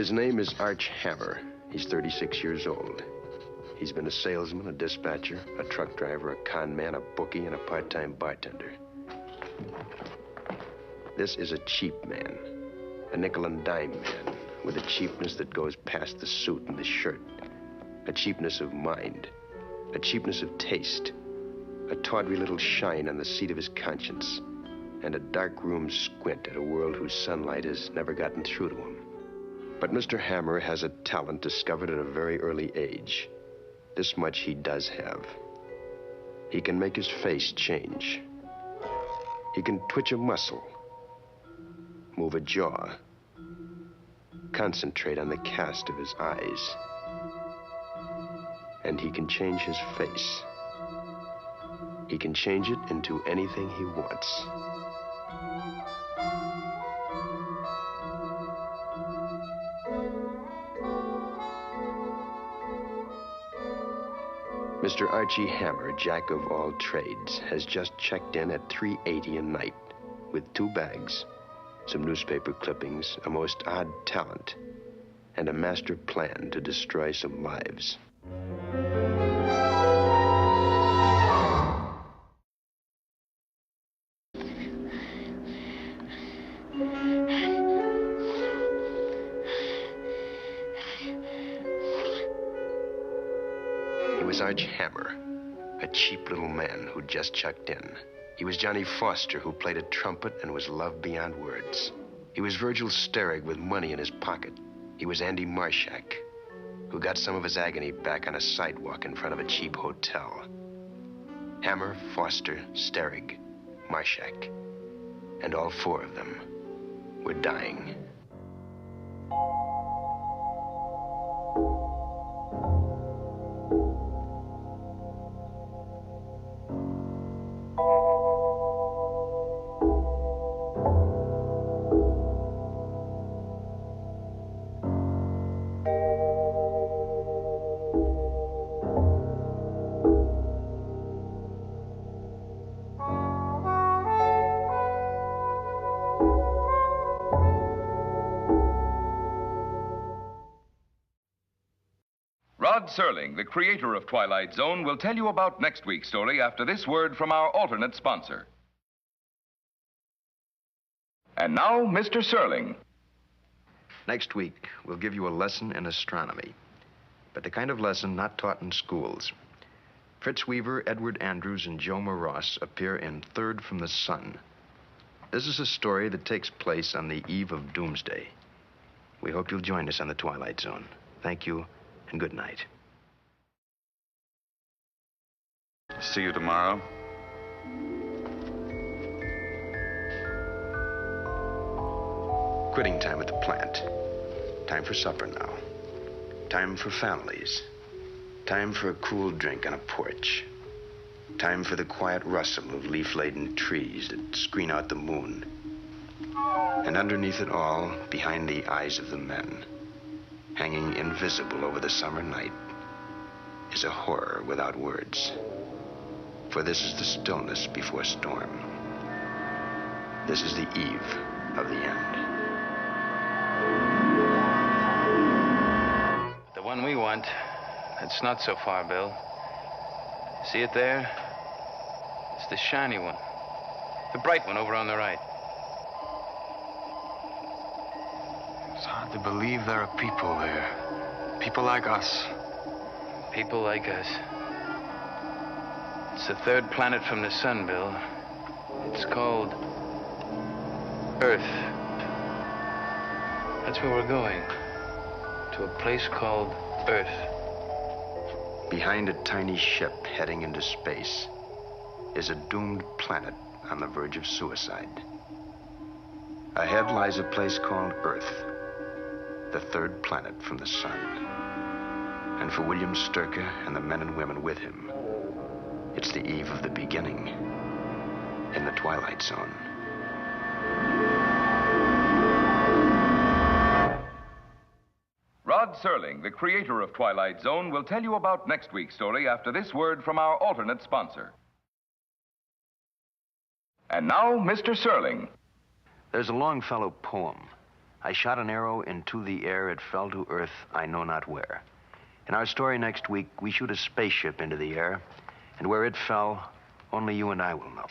His name is Arch Hammer. He's 36 years old. He's been a salesman, a dispatcher, a truck driver, a con man, a bookie, and a part-time bartender. This is a cheap man, a nickel and dime man, with a cheapness that goes past the suit and the shirt, a cheapness of mind, a cheapness of taste, a tawdry little shine on the seat of his conscience, and a dark room squint at a world whose sunlight has never gotten through to him. But Mr. Hammer has a talent discovered at a very early age. This much he does have. He can make his face change. He can twitch a muscle, move a jaw, concentrate on the cast of his eyes. And he can change his face. He can change it into anything he wants. Mr. Archie Hammer, jack of all trades, has just checked in at $3.80 a night with 2 bags, some newspaper clippings, a most odd talent, and a master plan to destroy some lives. He was Arch Hammer, a cheap little man who'd just checked in. He was Johnny Foster, who played a trumpet and was loved beyond words. He was Virgil Sterrig with money in his pocket. He was Andy Marshak, who got some of his agony back on a sidewalk in front of a cheap hotel. Hammer, Foster, Sterrig, Marshak, and all 4 of them were dying. Rod Serling, the creator of Twilight Zone, will tell you about next week's story after this word from our alternate sponsor. And now, Mr. Serling. Next week, we'll give you a lesson in astronomy, but the kind of lesson not taught in schools. Fritz Weaver, Edward Andrews, and Joe Moross appear in Third from the Sun. This is a story that takes place on the eve of Doomsday. We hope you'll join us on the Twilight Zone. Thank you, and good night. See you tomorrow. Quitting time at the plant. Time for supper now. Time for families. Time for a cool drink on a porch. Time for the quiet rustle of leaf-laden trees that screen out the moon. And underneath it all, behind the eyes of the men, hanging invisible over the summer night, is a horror without words. For this is the stillness before storm. This is the eve of the end. The one we want, it's not so far, Bill. See it there? It's the shiny one. The bright one over on the right. It's hard to believe there are people there. People like us. People like us. It's the 3rd planet from the sun, Bill. It's called Earth. That's where we're going. To a place called Earth. Behind a tiny ship heading into space is a doomed planet on the verge of suicide. Ahead lies a place called Earth, the 3rd planet from the sun. And for William Sturka and the men and women with him, it's the eve of the beginning in the Twilight Zone. Rod Serling, the creator of Twilight Zone, will tell you about next week's story after this word from our alternate sponsor. And now, Mr. Serling. There's a Longfellow poem I shot an arrow into the air. It fell to earth, I know not where. In our story next week, we shoot a spaceship into the air, and where it fell, only you and I will know.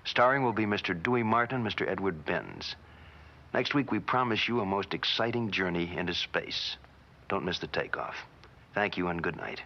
Starring will be Mr. Dewey Martin, Mr. Edward Benz. Next week, we promise you a most exciting journey into space. Don't miss the takeoff. Thank you and good night.